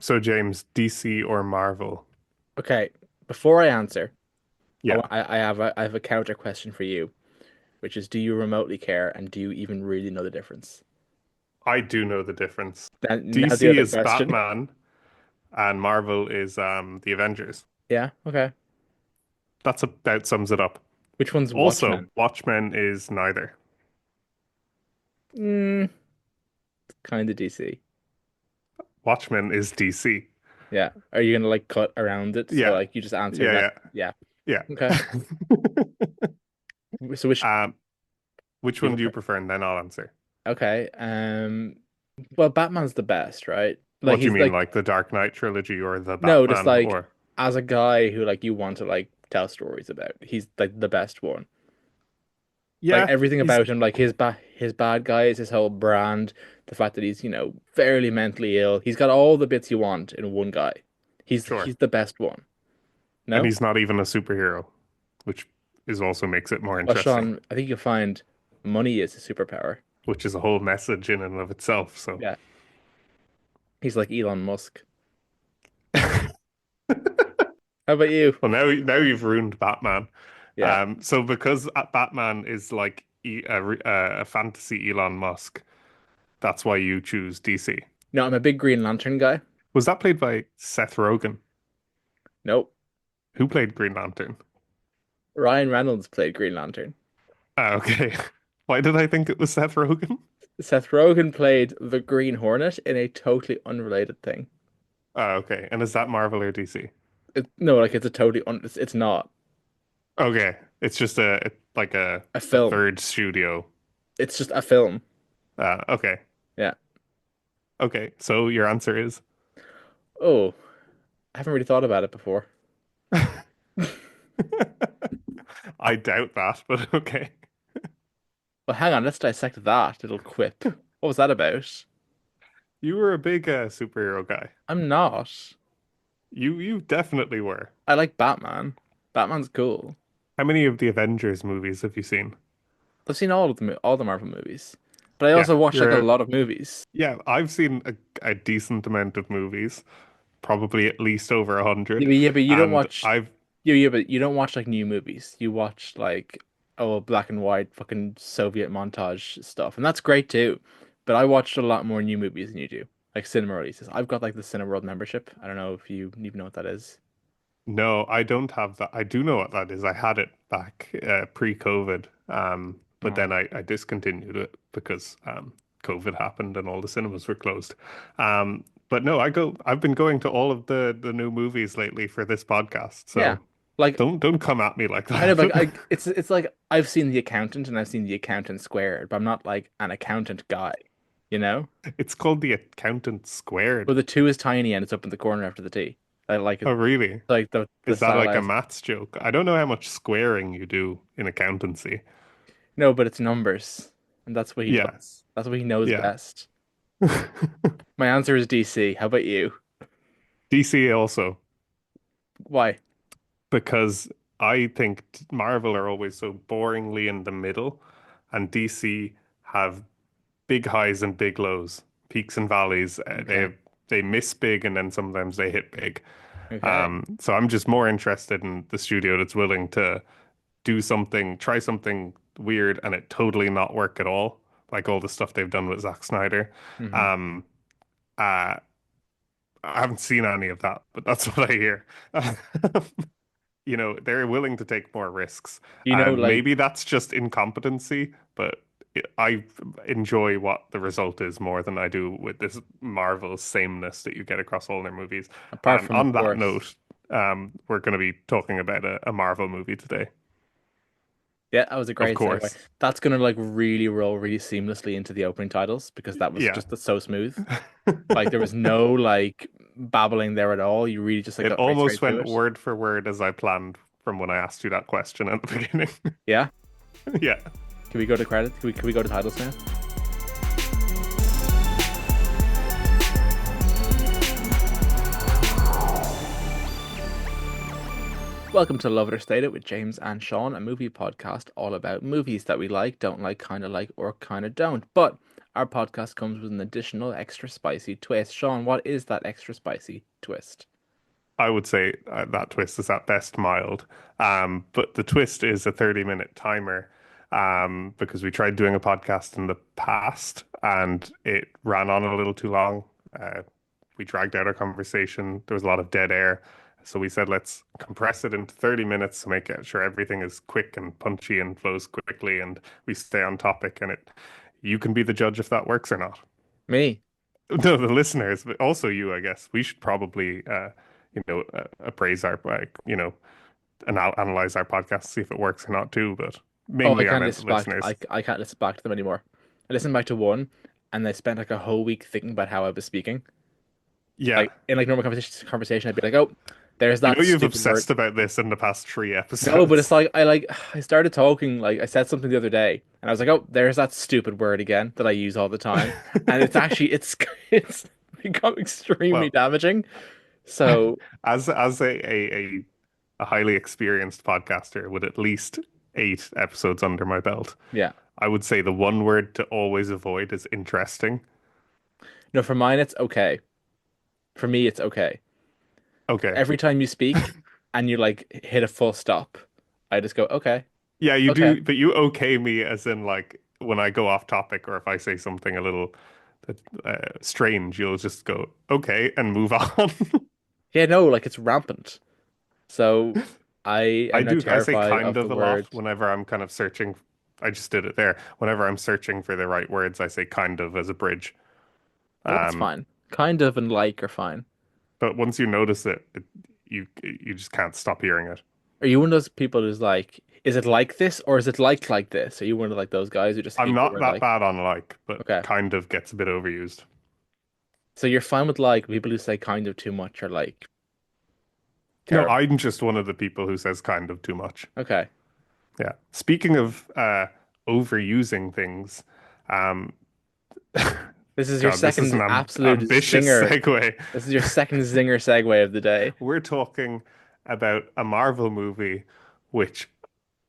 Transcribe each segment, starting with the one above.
So James, DC or Marvel? Okay, before I answer, Yeah, I have a counter question for you, which is, do you remotely care and do you even really know the difference? I do know the difference. Now the DC other is question. Batman and Marvel is the Avengers. Yeah, okay. That's about sums it up. Which one's Also, Watchmen? Watchmen is neither. Mm, kind of DC. Watchmen is DC. Yeah. Are you gonna like cut around it? So Yeah, like you just answer that? yeah, Yeah. yeah, Okay. yeah. So which Um, which do you one do you prefer? prefer? And then I'll answer. Okay. Well, Batman's the best, right? Like What do you he's mean, like like the Dark Knight trilogy or the no, just Batman like or as a guy who like you want to like tell stories about. He's like the best one. Like yeah, everything he's about him, like his bad guys, his whole brand, the fact that he's, fairly mentally ill. He's got all the bits you want in one guy. sure. He's the best one. And No? he's not even a superhero, which is also makes it more Well, interesting, Sean, I think you'll find money is a superpower. which is a whole message in and of itself. So, Yeah. He's like Elon Musk. How about you? well, now you've ruined Batman. Yeah. So because Batman is like a fantasy Elon Musk, that's why you choose DC. No, I'm a big Green Lantern guy. Was that played by Seth Rogen? Nope. Who played Green Lantern? Ryan Reynolds played Green Lantern. Ah, okay. Why did I think it was Seth Rogen? Seth Rogen played the Green Hornet in a totally unrelated thing. Ah, okay. And is that Marvel or DC? No, like it's a totally it's not Okay, it's just like a a film. third studio. It's just a film. Okay. Yeah. Okay, so your answer is Oh, I haven't really thought about it before. I doubt that, but okay. Well, hang on, let's dissect that little quip. What was that about? You were a big superhero guy. I'm not. You definitely were. I like Batman. Batman's cool. How many of the Avengers movies have you seen? I've seen all the Marvel movies, but I Yeah, also watch like a lot of movies. I've seen a decent amount of movies, probably at least over 100, Yeah, but you don't and watch. I've Yeah, but you don't watch like new movies. You watch like black and white fucking Soviet montage stuff, and that's great too. But I watched a lot more new movies than you do, like cinema releases. I've got like the Cineworld membership. I don't know if you even know what that is. no, I don't have that. I do know what that is. I had it back pre-COVID, but Oh. then I discontinued it because COVID happened and all the cinemas were closed. But no, I've been going to all of the new movies lately for this podcast, Yeah, so like don't come at me like I know, but that. it's like I've seen The Accountant and I've seen The Accountant Squared, but I'm not like an accountant guy, you know? It's called The Accountant Where Squared. the two is tiny and it's up in the corner after the T. I like it, Oh, really? like the Is that like a stylized. maths joke? I don't know how much squaring you do in accountancy. No, but it's numbers, and that's what he Yeah, does. That's what he knows yeah. best. My answer is DC. How about you? DC also, Why? because I think Marvel are always so boringly in the middle, and DC have big highs and big lows, peaks and valleys. Okay. They miss big and then sometimes they hit big. Okay. So I'm just more interested in the studio that's willing to do something, try something weird, and it totally not work at all, like all the stuff they've done with Zack Snyder. hmm Um, uh, I haven't seen any of that, but that's what I hear. They're willing to take more risks, and Like maybe that's just incompetency, but I enjoy what the result is more than I do with this Marvel sameness that you get across all their movies. apart And from, of on that course, note, we're going to be talking about a Marvel movie today, yeah, that was a of great segue. course. That's gonna like really roll really seamlessly into the opening titles because that was Yeah. just so smooth. Like there was no like babbling there at all. You really just like It got right almost straight to went it. word for word as I planned from when I asked you that question at the beginning. Yeah. Yeah. Can we go to credits? Can we go to titles now? Welcome to Love It or State It with James and Sean, a movie podcast all about movies that we like, don't like, or kind of don't. But our podcast comes with an additional extra spicy twist. Sean, what is that extra spicy twist? I would say that twist is at best mild. But the twist is a 30-minute timer because we tried doing a podcast in the past and it ran on a little too long. We dragged out our conversation. There was a lot of dead air. So we said, let's compress it into 30 minutes to make sure everything is quick and punchy and flows quickly and we stay on topic. And you can be the judge if that works or not. Me. No, the listeners, but also you, I guess. We should probably, appraise our, analyze our podcast, see if it works or not too. But Oh, I mainly, I can't meant the listen back. listeners. I can't listen back to them anymore. I listened back to one, and I spent like a whole week thinking about how I was speaking. Yeah, Like in like normal conversation, I'd be like, "Oh, there's that you've stupid word." obsessed about this in the past three No, but it's episodes. like I started talking like I said something the other day, and I was like, "Oh, there's that stupid word again that I use all the time," and it's actually it's become extremely Well, damaging. So as a highly experienced podcaster with at least 8 episodes under my belt, yeah, I would say the one word to always avoid is interesting. no, for mine it's okay. For me, it's okay. Okay. Every time you speak and you like hit a full stop, I just go, "Okay, Yeah, you okay." do, but you okay me as in like when I go off topic or if I say something a little strange, you'll just go okay and move on. Yeah, no, like it's rampant. So I am now I say terrified kind of the of a lot word. whenever I'm kind of searching. I just did it there. Whenever I'm searching for the right words, I say kind of as a bridge. Well, that's Um, fine. Kind of and like are fine. but once you notice you just can't stop hearing it. Are you one of those people who's like, is it like this or is it like this? Are you one of like those guys who just I'm hate the not word that like? bad on like, but Okay. kind of gets a bit overused. So you're fine with like people who say kind of too much are like No, terrible. I'm just one of the people who says kind of too much. Okay. Yeah. Speaking of overusing things, um, This is your God, this is an second absolute ambitious zinger. segue. This is your second zinger segue of the day. We're talking about a Marvel movie, which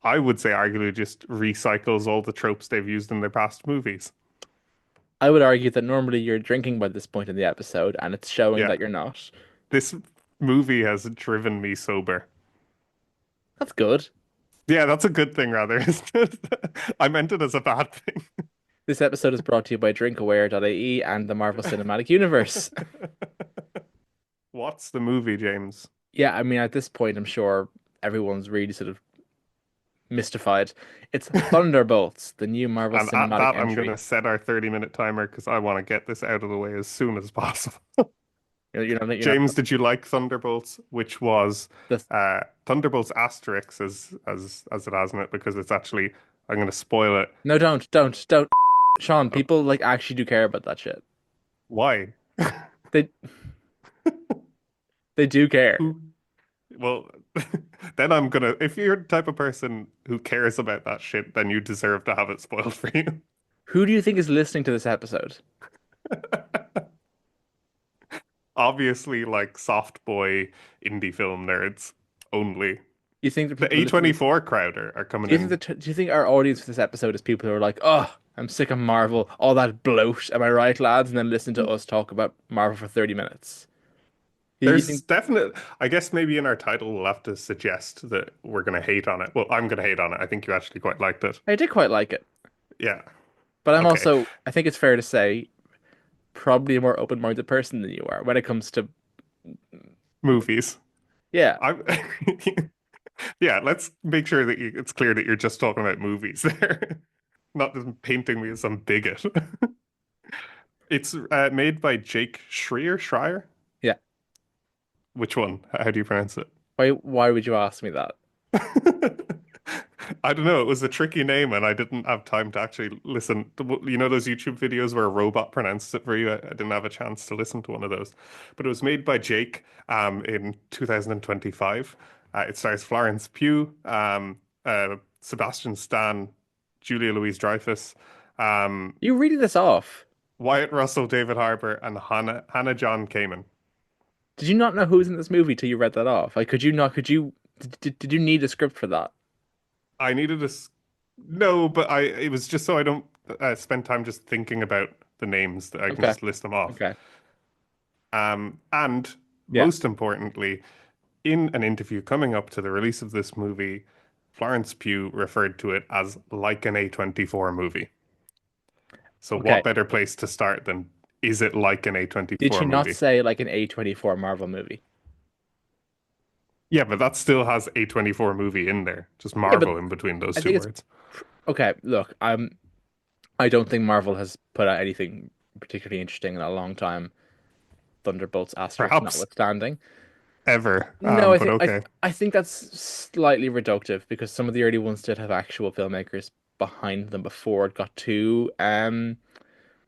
I would say arguably just recycles all the tropes they've used in their past movies. I would argue that normally you're drinking by this point in the episode and it's showing Yeah, that you're not. this movie has driven me sober. That's good. Yeah, that's a good thing, rather, isn't it? I meant it as a bad thing. This episode is brought to you by drinkaware.ie and the Marvel Cinematic Universe. What's the movie, James? Yeah, I mean, at this point, I'm sure everyone's really sort of mystified. It's Thunderbolts, the new Marvel And at Cinematic that, I'm going entry. to set our 30-minute timer because I want to get this out of the way as soon as possible. You're not James, did you like Thunderbolts, which was the Thunderbolts Asterix as it has in it because it's actually I'm going to spoil it. no, don't, Sean. Oh, People like actually do care about that shit. why? They they do care. Who? Well, then I'm gonna. If you're the type of person who cares about that shit, then you deserve to have it spoiled for you. Who do you think is listening to this episode? Obviously, like soft boy indie film nerds only. You think the The people listening? A24 crowd are coming Do you think in. that? Do you think our audience for this episode is people who are like, "Oh, I'm sick of Marvel, all that bloat." Am I right, lads? And then listen to us talk about Marvel for 30 minutes. You There's think definite, I guess maybe in our title we'll have to suggest that we're going to hate on it. Well, I'm going to hate on it. I think you actually quite liked it. I did quite like it, Yeah. but I'm Okay. also, I think it's fair to say, probably a more open-minded person than you are when it comes to, Movies. yeah. I'm yeah, let's make sure that it's clear that you're just talking about movies there, not just painting me as some bigot. It's made by Jake Schreier. Yeah. Which one? How do you pronounce it? Why would you ask me that? I don't know. It was a tricky name, and I didn't have time to actually listen. You know those YouTube videos where a robot pronounces it for you? I didn't have a chance to listen to one of those. But it was made by Jake in 2025. It stars Florence Pugh, Sebastian Stan, Julia Louis-Dreyfus, um, You reading this off? Wyatt Russell, David Harbour, and Hannah John Kamen. Did you not know who's in this movie till you read that off? Like, could you not? Could you Did you need a script for that? I needed a no, but I it was just so I don't spend time just thinking about the names that I can Okay. just list them off. Okay. And Yeah. most importantly, in an interview coming up to the release of this movie, Florence Pugh referred to it as like an A24 movie. So Okay. what better place to start than is it like an Did A24 she not movie? say like an A24 Marvel movie? Yeah, but that still has A24 movie in there, just Yeah, but Marvel in between those I two think it's words. okay. Look, I don't think Marvel has put out anything particularly interesting in a long time. Thunderbolts asterisk Perhaps notwithstanding. ever, No, I but think okay. I think that's slightly reductive because some of the early ones did have actual filmmakers behind them before it got too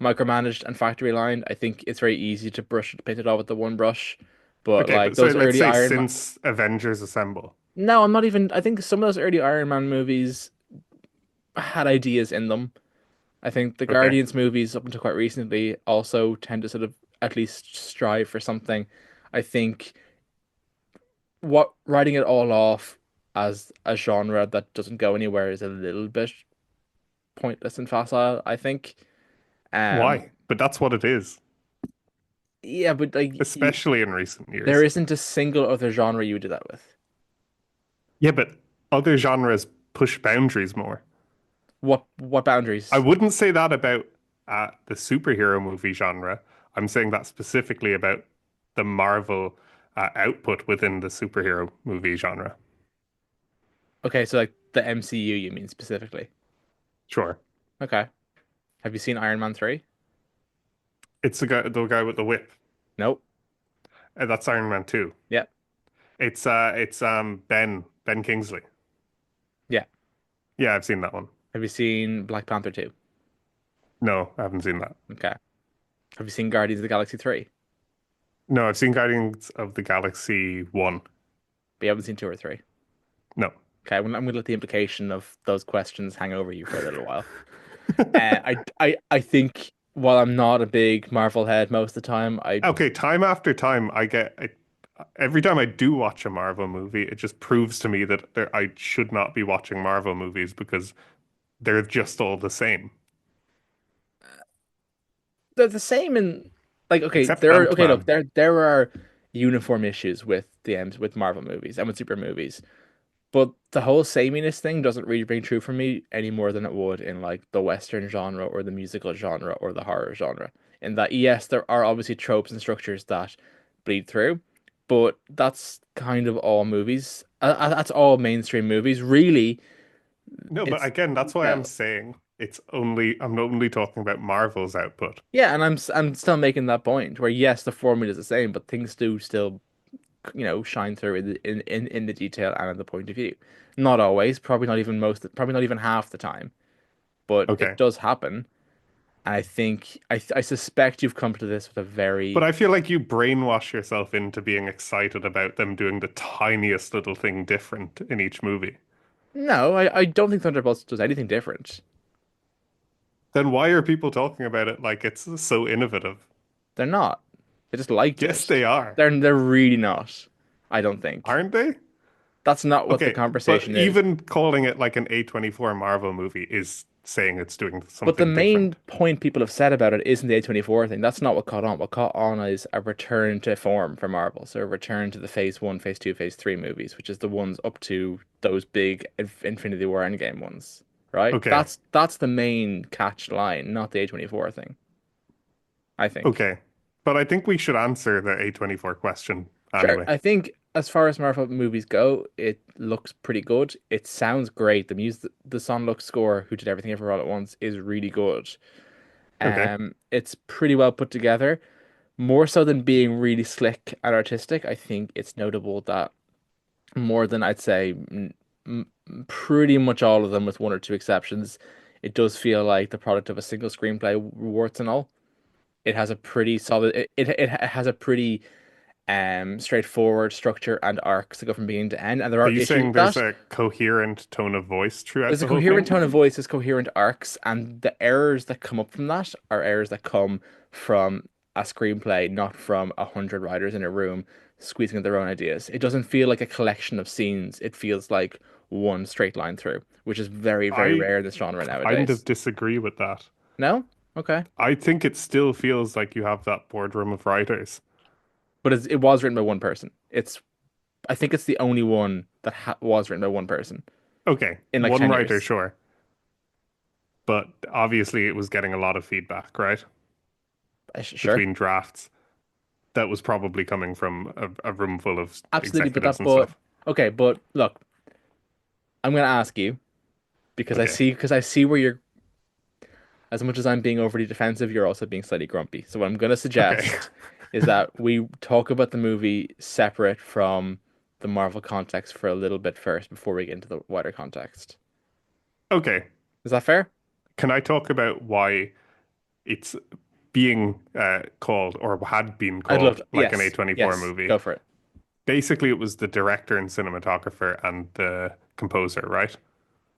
micromanaged and factory lined. I think it's very easy to paint it all with the one brush, but Okay, like but so those let's early say Iron Man. since Avengers Assemble. No, I'm not even. I think some of those early Iron Man movies had ideas in them. I think the Okay. Guardians movies up until quite recently also tend to sort of at least strive for something. I think what writing it all off as a genre that doesn't go anywhere is a little bit pointless and facile, I think. Um, Why? But that's what it is, yeah, but like especially in recent there years. isn't a single other genre you would do that with. Yeah, but other genres push boundaries more. What I boundaries? wouldn't say that about the superhero movie genre. I'm saying that specifically about the Marvel output within the superhero movie genre. Okay, so like the MCU you mean specifically. Sure. Okay. Have you seen Iron Man 3? It's the guy with the whip. Nope. That's Iron Man 2. Yeah. It's Ben Kingsley. Yeah. Yeah, I've seen that one. Have you seen Black Panther 2? No, I haven't seen that. Okay. Have you seen Guardians of the Galaxy 3? No, I've seen Guardians of the Galaxy 1. But you haven't seen 2 or 3. No. Okay, I'm gonna let the implication of those questions hang over you for a little while. I think while I'm not a big Marvel head most of the time, I Okay, time after time, every time I do watch a Marvel movie, it just proves to me that I should not be watching Marvel movies because they're just all the same, they're the same in like okay, except there are okay, look, Ant-Man. there are uniform issues with the M's with Marvel movies and with super movies. But the whole sameness thing doesn't really ring true for me any more than it would in like the Western genre or the musical genre or the horror genre. In that, yes, there are obviously tropes and structures that bleed through, but that's kind of all movies. That's all mainstream movies. Really, No, but it's again, that's why I'm detail. saying I'm only talking about Marvel's output. Yeah, and I'm still making that point where yes, the formula is the same, but things do still shine through in the detail and in the point of view. Not always, probably not even half the time, but it Okay. does happen. And I suspect you've come to this with a But very I feel like you brainwash yourself into being excited about them doing the tiniest little thing different in each movie. no, I don't think Thunderbolts does anything different. Then why are people talking about it like it's so innovative? They're not. They just liked Yes, it. they are. They're really not. I don't think. Aren't they? That's not what the Okay, but conversation is. even calling it like an A24 Marvel movie is saying it's doing But the something main different. point people have said about it isn't the A24 thing. That's not what caught on. What caught on is a return to form for Marvel. So a return to the Phase 1, Phase 2, Phase 3 movies, which is the ones up to those big Infinity War Endgame ones, right? Okay, That's the main catch line, not the A24 thing, I think. okay. But I think we should answer the A24 question Sure. anyway. I think as far as Marvel movies go, it looks pretty good. It sounds great. The Son score, who did everything ever all at once, is really good. Okay. It's pretty well put together. More so than being really slick and artistic, I think it's notable that more than I'd say m pretty much all of them, with one or two exceptions, it does feel like the product of a single screenplay, warts and all. It has a pretty solid, it has a pretty straightforward structure and arcs that go from beginning to end, and there Are are you issues saying with there's that. a coherent tone of voice throughout There's a the whole coherent thing? tone of voice, there's coherent arcs, and the errors that come up from that are errors that come from a screenplay, not from 100 writers in a room squeezing their own ideas. It doesn't feel like a collection of scenes. It feels like one straight line through, which is very, very I rare in this genre kind of nowadays. disagree with that. No? Okay. I think it still feels like you have that boardroom of writers. But it was written by one person. I think it's the only one that ha was written by one person Okay, in like one 10 writer, years. sure, but obviously it was getting a lot of feedback, right? Sure. Between drafts. That was probably coming from a room full of Absolutely, executives and but stuff. okay, but look, I'm gonna ask you Okay. because I see where you're as much as I'm being overly defensive, you're also being slightly grumpy. So what I'm gonna Okay. suggest is that we talk about the movie separate from the Marvel context for a little bit first before we get into the wider context. Okay. Is that fair? Can I talk about why it's being called or had been I'd love called to. like an Yes, A24 yes, movie? go for it. Basically, it was the director and cinematographer and the composer, right?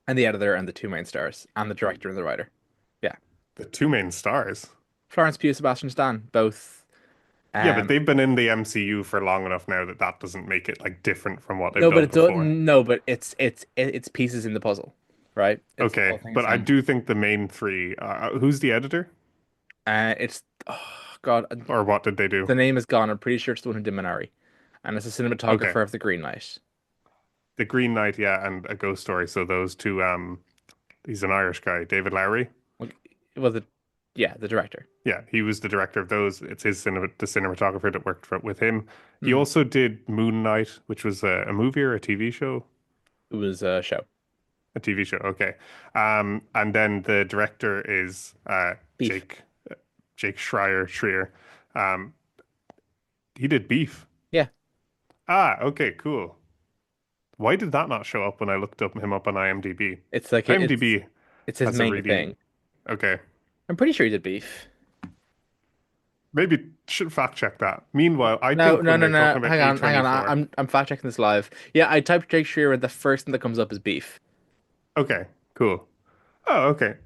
And the editor and the two main stars and the director and the writer. Yeah. The two main stars. Florence Pugh, Sebastian Stan, both. Yeah, but Um, they've been in the MCU for long enough now that that doesn't make it like different from what they've no, but done before. it's pieces in the puzzle, right? It's all Okay, things but I assembled. do think the main three. Who's the editor, It's oh God, or what did they do? the name is gone. I'm pretty sure it's the one who did Minari, and it's a Okay, cinematographer of The Green Knight. the Green Knight, yeah, and A Ghost Story. So those two. He's an Irish guy, David Lowery. Like, was it? Yeah, the director. Yeah, he was the director of those. It's the cinematographer that worked with him. He Hmm. also did Moon Knight, which was a movie or a TV show. It was a show. A TV show, okay. And then the director is Beef. Jake Schreier. Um, he did Beef. Yeah, Ah, okay, cool. Why did that not show up when I looked up him up on IMDb? it's like IMDb it's his has a main really thing. okay. I'm pretty sure he did Beef. Maybe should fact check that. Meanwhile, I No, think no, when no, they're talking no. about Hang on. A24, I'm fact checking this live. Yeah, I typed Jake Shearer, and the first thing that comes up is Beef. okay, cool. Oh, okay.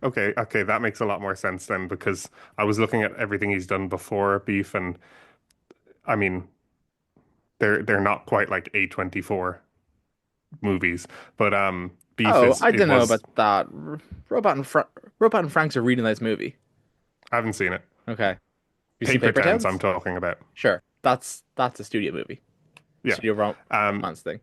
That makes a lot more sense then because I was looking at everything he's done before Beef, and I mean they're not quite like A24 movies, but Beef Oh, is I it don't know was about that. Robot and Robot and Frank's a really nice movie. I haven't seen it. Okay. You see Paper Paper Towns I'm Towns? talking about. Sure. That's a studio movie. Yeah. Studio Um, romance thing.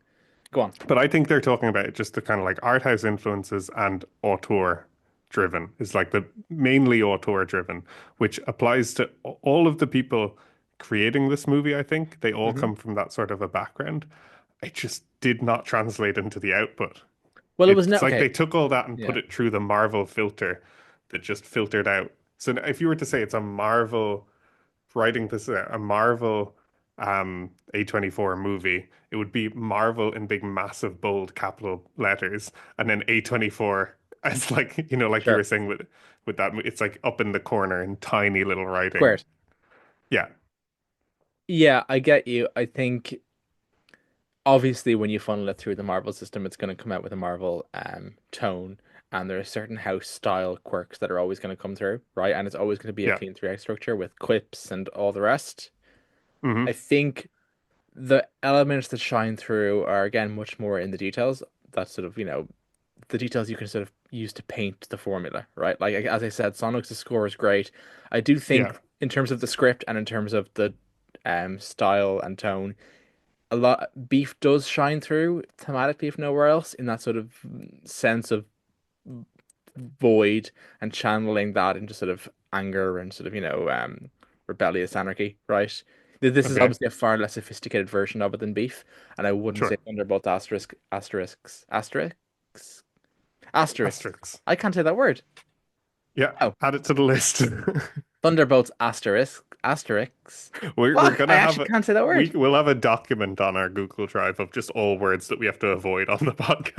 Go on. but I think they're talking about just the kind of like art house influences and auteur driven is like the mainly auteur driven, which applies to all of the people creating this movie. I think they all Hmm. come from that sort of a background. It just did not translate into the output. Well, it was no It's like okay. they took all that and put Yeah, it through the Marvel filter that just filtered out. So if you were to say it's a Marvel writing this a Marvel A24 movie, it would be Marvel in big massive bold capital letters and then A24 as like like you were sure. saying with that it's like up in the corner in tiny little writing. Squares. Yeah. Yeah, I get you. I think obviously when you funnel it through the Marvel system, it's going to come out with a Marvel tone, and there are certain house style quirks that are always going to come through, right? And it's always going to be a Yeah. clean three act structure with quips and all the rest. I Hmm. think the elements that shine through are again much more in the details. That's sort of, the details you can sort of use to paint the formula, right? Like as I said, Sonic's score is great. I do think Yeah. in terms of the script and in terms of the style and tone, a lot Beef does shine through thematically if nowhere else in that sort of sense of void and channeling that into sort of anger and sort of, rebellious anarchy, right? This is Okay. obviously a far less sophisticated version of it than Beef, and I wouldn't say Sure. Thunderbolts asterisk. Asterisks. I can't say that word. Yeah. Oh, Add it to the list. Thunderbolts asterisks. We're Fuck, I gonna have actually can't say that word. we'll have a document on our Google Drive of just all words that we have to avoid on the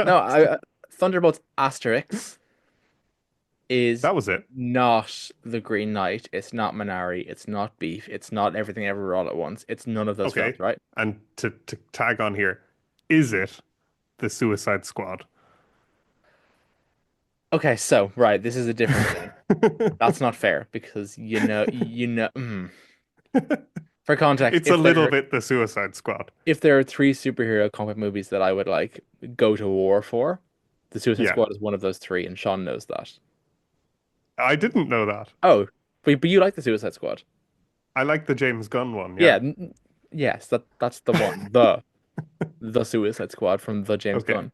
No, podcast. Thunderbolts asterisks is That was it. not the Green Knight. It's not Minari. It's not Beef. It's not Everything Everywhere All at Once. It's none of those films, Okay. right? And to tag on here, is it the Suicide Squad? Okay, so right, this is a different thing. That's not fair because you know. For context, It's a little bit the Suicide Squad. if there are three superhero comic movies that I would like go to war for, the Suicide Yeah, Squad is one of those three, and Sean knows that. I didn't know that. Oh, but you like the Suicide Squad? I like the James Gunn one, Yeah, yeah. yes, that's the one, the Suicide Squad from the James Okay. Gunn.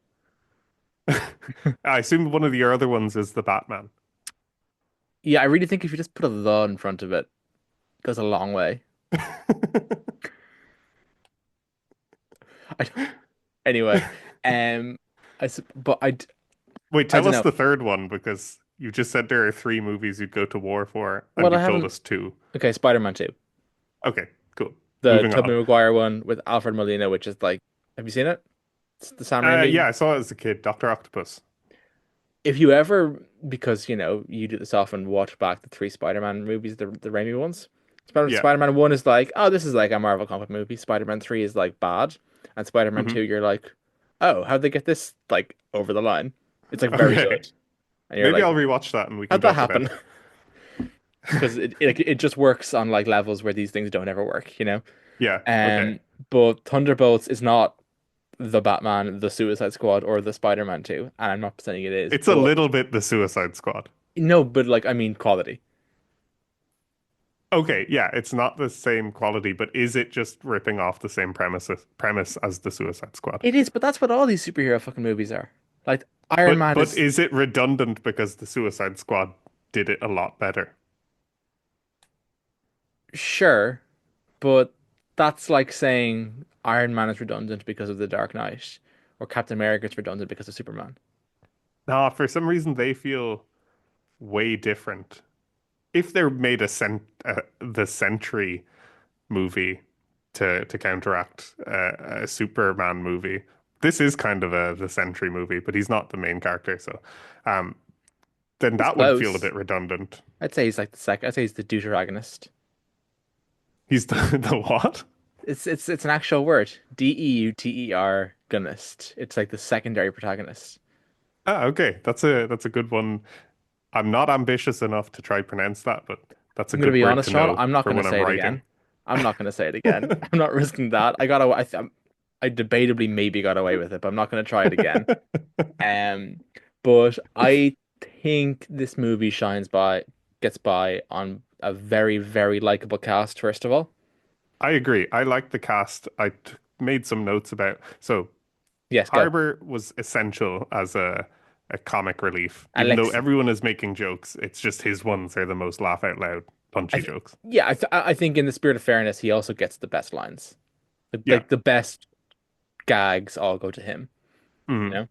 I assume one of your other ones is the Batman. Yeah, I really think if you just put a the in front of it, it goes a long way. I don't, anyway, um, but Wait, I tell don't us know. the third one because you just said there are three movies you'd go to war for, and Well, I you've told haven't. us two. Okay, Spider-Man 2, Okay, cool. the Moving Tobey on. Maguire one with Alfred Molina, which is like, have you seen it? It's the Sam Raimi. Yeah, I saw it as a kid, Doctor Octopus. If you ever, because you do this often, watch back the three Spider-Man movies, the Raimi ones. Yeah. Spider-Man 1 is like, oh, this is like a Marvel comic movie. Spider-Man 3 is like bad, and Spider-Man 2, Hmm. you're like, oh, how'd they get this like over the line? It's like very Okay. good, and you're Maybe like, I'll rewatch that and we can how'd that talk about happen? it. Because it just works on like levels where these things don't ever work. Yeah, okay. Um, but Thunderbolts is not the Batman, the Suicide Squad, or the Spider-Man 2, and I'm not saying it is, It's a but little bit the Suicide Squad. no, but like I mean quality. Okay, yeah, it's not the same quality, but is it just ripping off the same premise as the Suicide Squad? It is, but that's what all these superhero fucking movies are. Like Iron But Man but is is it redundant because the Suicide Squad did it a lot better? sure, but that's like saying Iron Man is redundant because of the Dark Knight, or Captain America is redundant because of Superman. Nah, for some reason they feel way different. If they're made the Sentry movie to counteract a Superman movie, this is kind of a the Sentry movie, but he's not the main character, so um, then He's that would feel a close. bit redundant. I'd say he's like the second. I'd say he's the deuteragonist. He's the what? It's an actual word. Deuter gonist. It's like the secondary protagonist. Ah, okay, that's a good one. I'm not ambitious enough to try pronounce that, but that's a I'm gonna good be word honest, to Sean. know I'm not for gonna when I'm say it writing. again. I'm not gonna say it again. I'm not risking that. I debatably maybe got away with it, but I'm not gonna try it again. Um, but I think this movie gets by on a very, very likable cast, first of all. I agree. I like the cast. Made some notes about. So Yes, go. Harbor was essential as a comic relief, even though Alex, everyone is making jokes. It's just his ones are the most laugh out loud, I punchy th jokes. yeah, I think in the spirit of fairness, he also gets the best lines. Yeah. Like the best gags all go to him, you Mhm. know?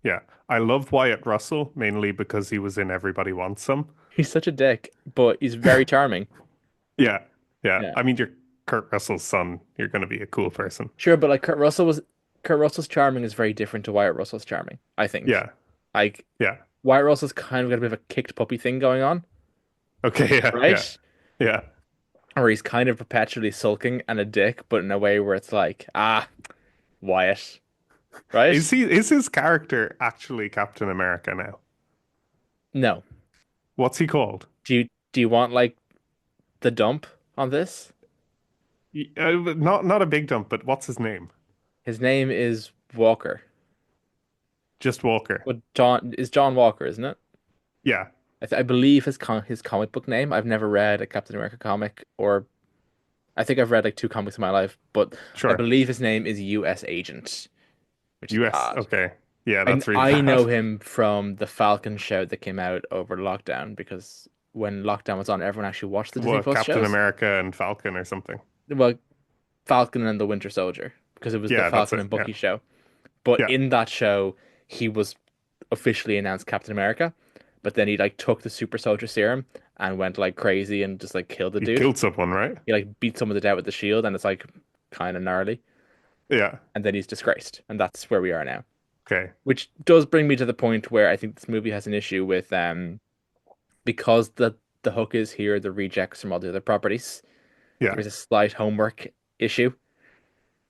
Yeah. I love Wyatt Russell mainly because he was in Everybody Wants Some. He's such a dick, but he's very charming. Yeah. Yeah. Yeah. I mean, you're Kurt Russell's son. You're going to be a cool person. Sure, but like Kurt Russell's charming is very different to Wyatt Russell's charming, I think. Yeah. Like Yeah. Wyatt Russell's kind of got a bit of a kicked puppy thing going on, Okay. Yeah. Yeah. right? Yeah. Or he's kind of perpetually sulking and a dick, but in a way where it's like, Wyatt, right? Is his character actually Captain America now? No. What's he called? Do you want like the dump on this? Not a big jump, but what's his name? His name is Walker. Just Walker. But John Walker, isn't it? Yeah. I believe his comic book name. I've never read a Captain America comic, or I think I've read like two comics in my life, but I Sure. believe his name is U.S. Agent, which is US. bad. Okay. Yeah, I that's really I bad. know him from the Falcon show that came out over lockdown because when lockdown was on, everyone actually watched the Disney Well, Plus Captain shows. America and Falcon or something. Well, Falcon and the Winter Soldier because it was the Yeah, that's Falcon it. and Yeah. Bucky show. But Yeah. in that show, he was officially announced Captain America, but then he like took the super soldier serum and went like crazy and just like killed the He dude. killed someone, right? He like beat someone to death with the shield, and it's like kind of gnarly. Yeah. And then he's disgraced, and that's where we are now. Okay. Which does bring me to the point where I think this movie has an issue with because the hook is here, the rejects from all the other properties. Yeah. There's a slight homework issue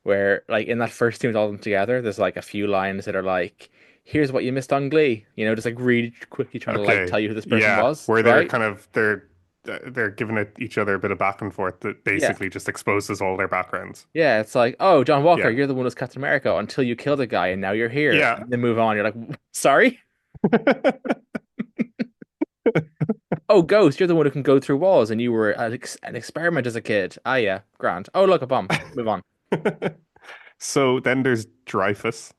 where like in that first team with all of them together, there's like a few lines that are like, here's what you missed on Glee, just like really quickly trying to like Okay. tell you who this person Yeah. was, Where they're right? kind of they're they're giving each other a bit of back and forth that Yeah. basically just exposes all their backgrounds. Yeah, it's like, oh, John Walker, Yeah. you're the one who's Captain America until you killed a guy and now you're here. Yeah. And then move on. You're like, sorry? Oh, Ghost, you're the one who can go through walls and you were an experiment as a kid. Ah, yeah, grand. Oh, look, a bomb. Move on. So then there's Dreyfus,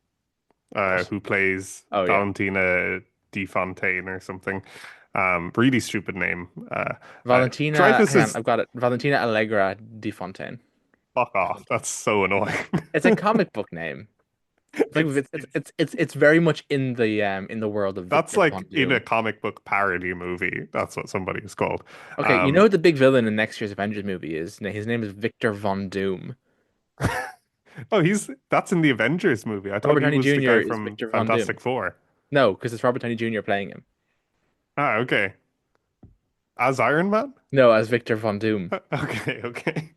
What? who plays Oh, yeah. Valentina De Fontaine or something. Really stupid name. Valentina, Dreyfus hang on, is I've got it. Valentina Allegra de Fontaine. fuck I off. think That's so annoying. it's a comic book name. It's like it's very much in the world of that's Victor Von like in a Doom. comic book parody movie. That's what somebody is called. Okay, you know Um, what the big villain in next year's Avengers movie is? His name is Victor Von Doom. oh, he's that's in the Avengers movie. I thought Robert he Downey was the Jr. guy is from Victor Von Doom. Fantastic Four. No, because it's Robert Downey Jr. playing him. Ah, okay. As Iron Man? No, as Victor Von Doom. Okay, okay.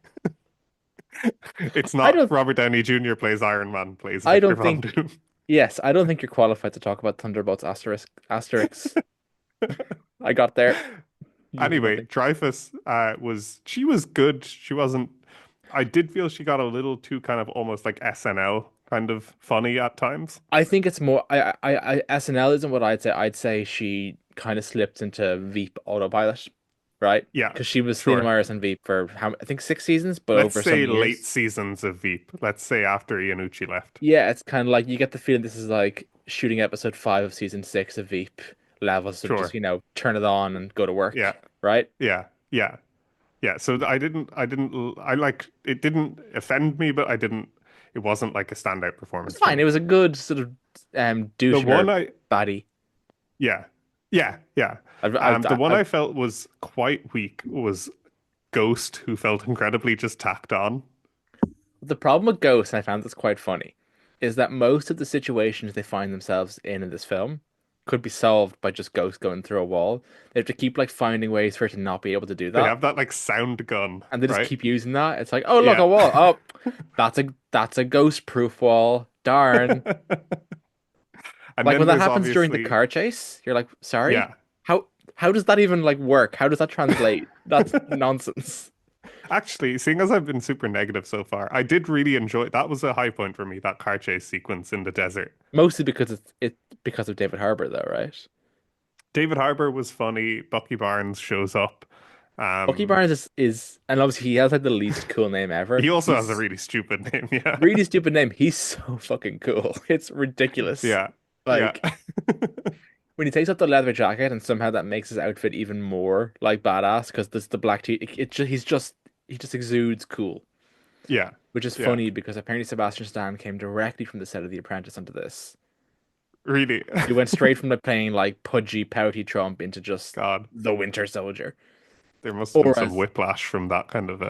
It's I not don't Robert Downey Jr. plays Iron Man, plays I Victor don't Von think Doom. yes, I don't think you're qualified to talk about Thunderbolts asterisk. I got there. You have Anyway, nothing. Dreyfus she was good. She wasn't I did feel she got a little too kind of almost like SNL kind of funny at times. I think it's more SNL isn't what I'd say. I'd say she kind of slipped into Veep autopilot, right? Yeah, Because she was Lena sure. Myers and Veep for how I think 6 seasons, but Let's over some say late years. seasons of Veep. Let's say after Iannucci left. Yeah, it's kind of like you get the feeling this is like shooting episode 5 of season 6 of Veep levels of just, Sure. turn it on and go to Yeah. work, right? Yeah. Yeah. Yeah. So I like it didn't offend me, but it wasn't like a standout It's performance for fine. It me. was a good sort of The douchier one I baddie. Yeah. Yeah. Yeah. The one I've I felt was quite weak was Ghost, who felt incredibly just tacked on. The problem with Ghost, and I found this quite funny, is that most of the situations they find themselves in this film could be solved by just Ghost going through a wall. They have to keep like finding ways for it to not be able to do They that, have that like sound gun, and they just right? keep using that. It's like, oh look, Yeah. a wall. Oh, that's a ghost-proof wall. Darn. And Like when then that there's happens during the obviously, car chase, you're like, sorry, yeah. how how does that even like work? How does that translate? That's nonsense. Actually, seeing as I've been super negative so far, I did really enjoy that was a high point for me, that car chase sequence in the desert. Mostly because it's because of David Harbour, though, right? David Harbour was funny. Bucky Barnes shows up. Bucky Um, Barnes is, and obviously he has like the least cool name ever. he also has a He's really stupid name. Yeah. really stupid name. He's so fucking cool. It's ridiculous. Yeah. Yeah. Like when he takes off the leather jacket and somehow that makes his outfit even more like badass because this the black tee. He just exudes cool, Yeah. which is Yeah. funny because apparently Sebastian Stan came directly from the set of The Apprentice onto this. Really. He went straight from like playing like pudgy, pouty Trump into just God, the Winter Soldier, there must have been or some as whiplash from that kind of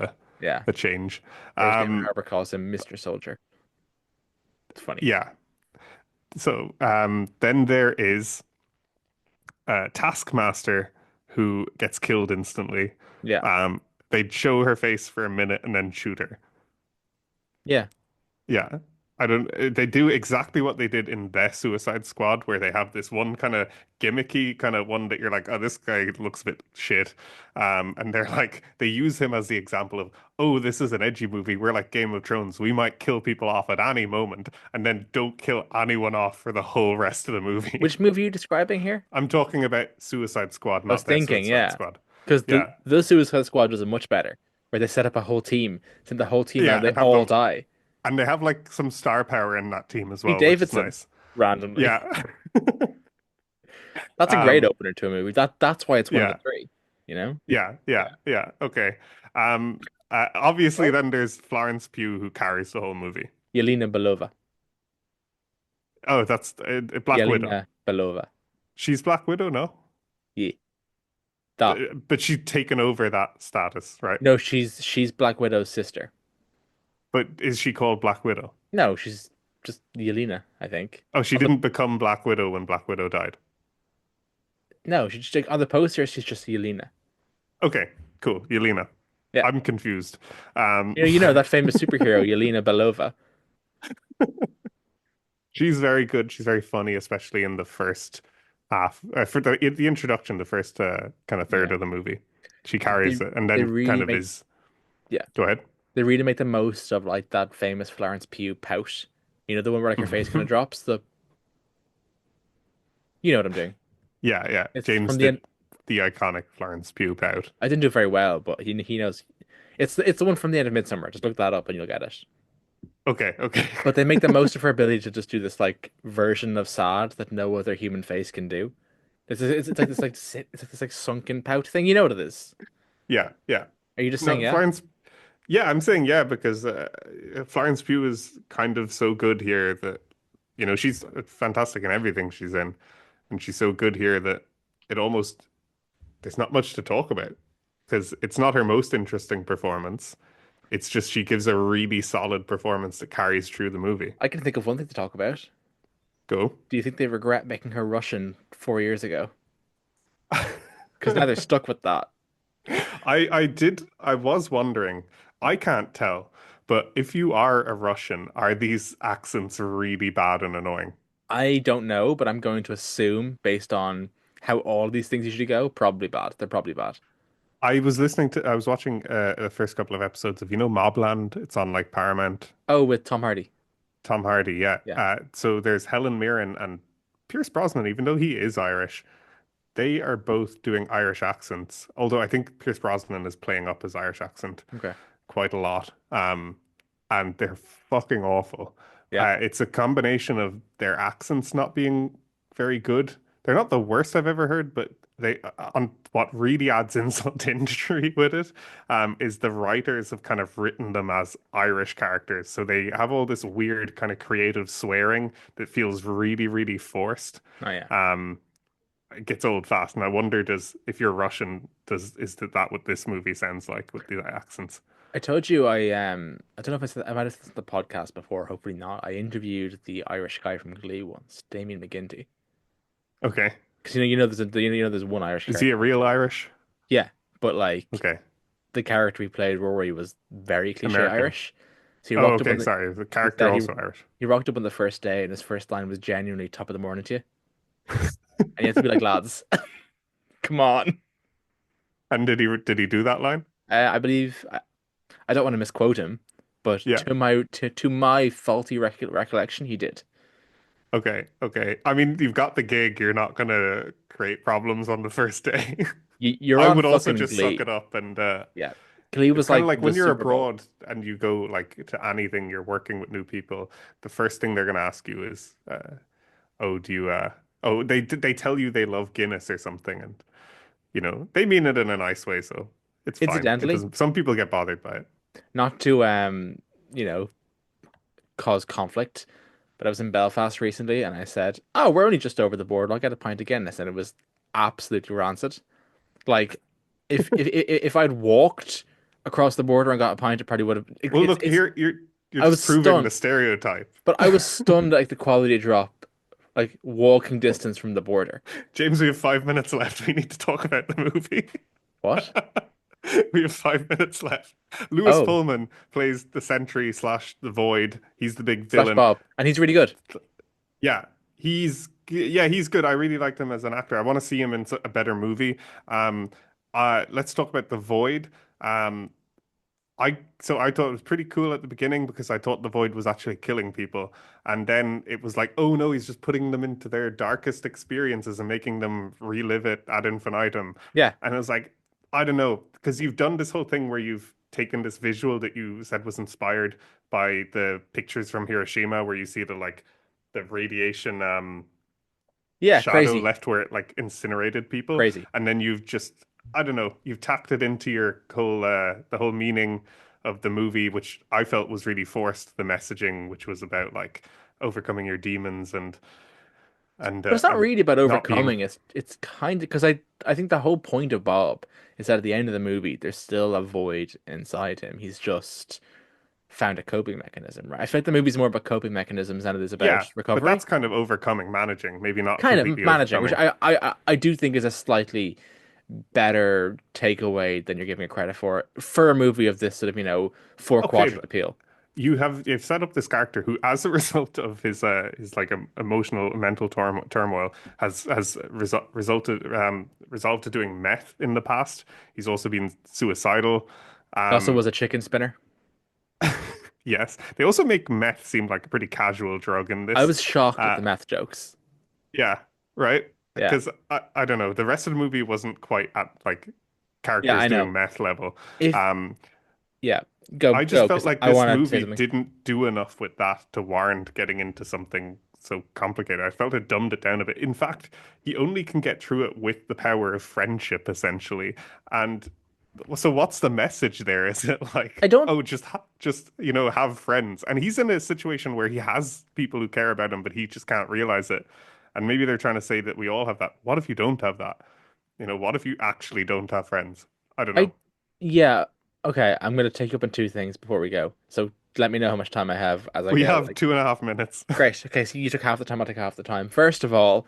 yeah, a change. or as David Um, Harbour calls him, Mr. Soldier. It's funny. yeah. So then there is Taskmaster who gets killed instantly. Yeah, They'd show her face for a minute and then shoot her. yeah. Yeah. I don't, they do exactly what they did in the Suicide Squad, where they have this one kind of gimmicky kind of one that you're like, oh, this guy looks a bit shit. And they're like, they use him as the example of, oh, this is an edgy movie. We're like Game of Thrones. We might kill people off at any moment and then don't kill anyone off for the whole rest of the movie. Which movie are you describing here? I'm talking about Suicide Squad, I was not the thinking, Suicide yeah, Squad. because Yeah. the Suicide Squad was much better, where they set up a whole team, send the whole team out, Yeah. and they all die. And they have like some star power in that team as Pete well, which is Davidson, nice. randomly. Yeah. That's a great Um, opener to a movie. That's why it's one of the yeah. three. You know? Yeah, yeah, Yeah. yeah. Okay. Obviously, then there's Florence Pugh who carries the whole movie. Yelena Belova. Oh, that's Black Widow. Yelena Belova. She's Black Widow, no? Yeah. That. But she's taken over that status, right? No, she's Black Widow's sister. But is she called Black Widow? No, she's just Yelena, I think. Oh, she On the didn't become Black Widow when Black Widow died. no, she's just like, on the poster, she's just Yelena. Okay, cool. Yelena. Yeah. I'm confused. Um, You know that famous superhero, Yelena Belova. she's very good. She's very funny, especially in the first half, for the introduction, the first kind of third Yeah. of the movie. She They carries it, and they then kind really of make is. yeah, Go ahead. they really make the most of like that famous Florence Pugh pout. You know, the one where like her face kind of drops. You know what I'm doing. Yeah, yeah. It's James from the did end. the iconic Florence Pugh pout. I didn't do it very well, but he knows. It's the one from the end of Midsummer. Just look that up and you'll get it. Okay, okay. But they make the most of her ability to just do this like version of sad that no other human face can do. It's like this it's like this like sunken pout thing. You know what it is? Yeah, yeah. Are you just saying No, yeah? Florence. Yeah, I'm saying yeah because Florence Pugh is kind of so good here that she's fantastic in everything she's in, and she's so good here that it almost there's not much to talk about because it's not her most interesting performance. It's just she gives a really solid performance that carries through the movie. I can think of one thing to talk about. Go. Do you think they regret making her Russian 4 years ago? Because now they're stuck with that. I was wondering. I can't tell, but if you are a Russian, are these accents really bad and annoying? I don't know, but I'm going to assume based on how all these things usually go, probably bad. They're probably bad. I was watching the first couple of episodes of, Mobland. It's on like Paramount. Oh, with Tom Hardy. Tom Hardy, yeah. Yeah. So there's Helen Mirren and Pierce Brosnan, even though he is Irish, they are both doing Irish accents. Although I think Pierce Brosnan is playing up his Irish accent Okay. quite a lot. And they're fucking awful. Yeah. It's a combination of their accents not being very good. They're not the worst I've ever heard, but they on what really adds insult to injury with it is the writers have kind of written them as Irish characters, so they have all this weird kind of creative swearing that feels really, really forced. Oh yeah. Um, it gets old fast, and I wonder, does if you're Russian, is that what this movie sounds like with the accents? I told you I don't know if I might have said this on the podcast before, hopefully not. I interviewed the Irish guy from Glee once, Damien McGinty. Okay, Because there's one Irish is he a character. real Irish? Yeah, but like Okay, the character he played, Rory, was very cliche American. Irish. So he Oh, rocked up okay, on sorry, the he character said also Irish. he rocked up on the first day and his first line was genuinely top of the morning to you. And you have to be like, lads, come on. And did he do that line? I believe I don't want to misquote him, but Yeah. to my faulty recollection, he did. Okay, okay. I mean, you've got the gig. You're not gonna create problems on the first day. You're I on would also fucking just suck Glee. it up and Yeah, Glee it's was kind of like like the when you're Super Bowl. abroad and you go like to anything, you're working with new people. The first thing they're gonna ask you is, "Oh, do you?" Oh, they tell you they love Guinness or something, and they mean it in a nice way, so it's fine. It Incidentally, doesn't. Some people get bothered by it. not to you know, cause conflict, but I was in Belfast recently and I said, "Oh, we're only just over the border. I'll get a pint of Guinness," and it was absolutely rancid. Like, if I'd walked across the border and got a pint, it probably would have. Well, It's look it's. here. You're I was just proving stunned, the stereotype. but I was stunned like the quality drop, like walking distance from the border. James, we have 5 minutes left. We need to talk about the movie. What? We have 5 minutes left. Lewis Oh, Pullman plays the Sentry slash the Void. He's the big Slash villain. Bob, and he's really good. Yeah, he's good. I really liked him as an actor. I want to see him in a better movie. Um, let's talk about the Void. Um, I thought it was pretty cool at the beginning because I thought the Void was actually killing people, and then it was like, oh no, he's just putting them into their darkest experiences and making them relive it ad infinitum. Yeah, And I was like, I don't know, because you've done this whole thing where you've taken this visual that you said was inspired by the pictures from Hiroshima, where you see the radiation yeah, shadow crazy, left where it like incinerated people, crazy. and then you've just I don't know, you've tacked it into your whole the whole meaning of the movie, which I felt was really forced. The messaging, which was about like overcoming your demons and But it's not really about not being overcoming. It's kind of because I think the whole point of Bob is that at the end of the movie, there's still a void inside him. He's just found a coping mechanism, right? I feel like the movie's more about coping mechanisms than it is about yeah, but recovery. that's kind of overcoming, managing, maybe not Kind of completely managing, which overcoming. I do think is a slightly better takeaway than you're giving it credit for a movie of this sort of four Okay, quadrant but appeal. you've set up this character who, as a result of his like emotional mental turmoil, has resolved to doing meth in the past. He's also been suicidal. It also Um, was a chicken spinner. yes, they also make meth seem like a pretty casual drug in I this. was shocked at Uh, the math jokes. yeah, right. Yeah. Because I don't know, the rest of the movie wasn't quite at like Yeah, characters I doing know. meth level. If Um, yeah, go I just go felt because like I this wanted to say movie something. didn't do enough with that to warrant getting into something so complicated. I felt it dumbed it down a bit. In fact, he only can get through it with the power of friendship, essentially. And so, what's the message there? Is it I like, don't oh, just have friends? And he's in a situation where he has people who care about him, but he just can't realize it. And maybe they're trying to say that we all have that. What if you don't have that? What if you actually don't have friends? I don't I know. yeah, okay, I'm gonna take you up on two things before we go. So let me know how much time I have as I We go. have Like 2.5 minutes. great. Okay, so you took half the time, I'll take half the time. First of all,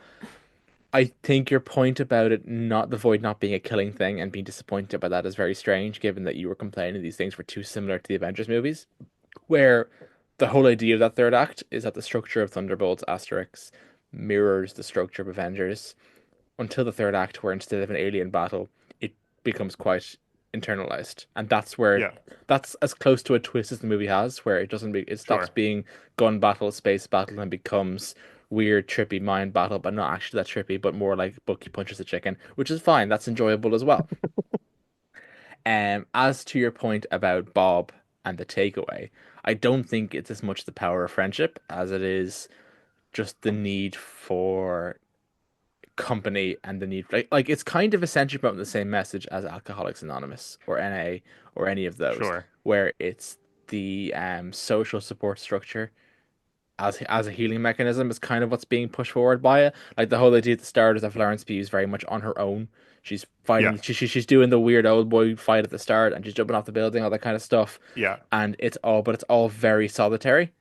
I think your point about it not the void not being a killing thing and being disappointed by that is very strange, given that you were complaining these things were too similar to the Avengers movies, where the whole idea of that third act is that the structure of Thunderbolts Asterix mirrors the structure of Avengers until the third act, where instead of an alien battle, it becomes quite internalized, and Yeah, that's as close to a twist as the movie has, where it stops sure. being gun battle, space battle, and becomes weird, trippy mind battle, but not actually that trippy, but more like Bucky punches the chicken, which is fine. That's enjoyable as well. As to your point about Bob and the takeaway, I don't think it's as much the power of friendship as it is just the need for company and the need like it's kind of essentially about the same message as Alcoholics Anonymous or NA or any of those, Sure. where it's the social support structure as a healing mechanism is kind of what's being pushed forward by it. Like the whole idea at the start is that Florence Pugh is very much on her own. She's Yeah. fighting. She's doing the weird old boy fight at the start, and she's jumping off the building, all that kind of stuff. Yeah. And it's all very solitary,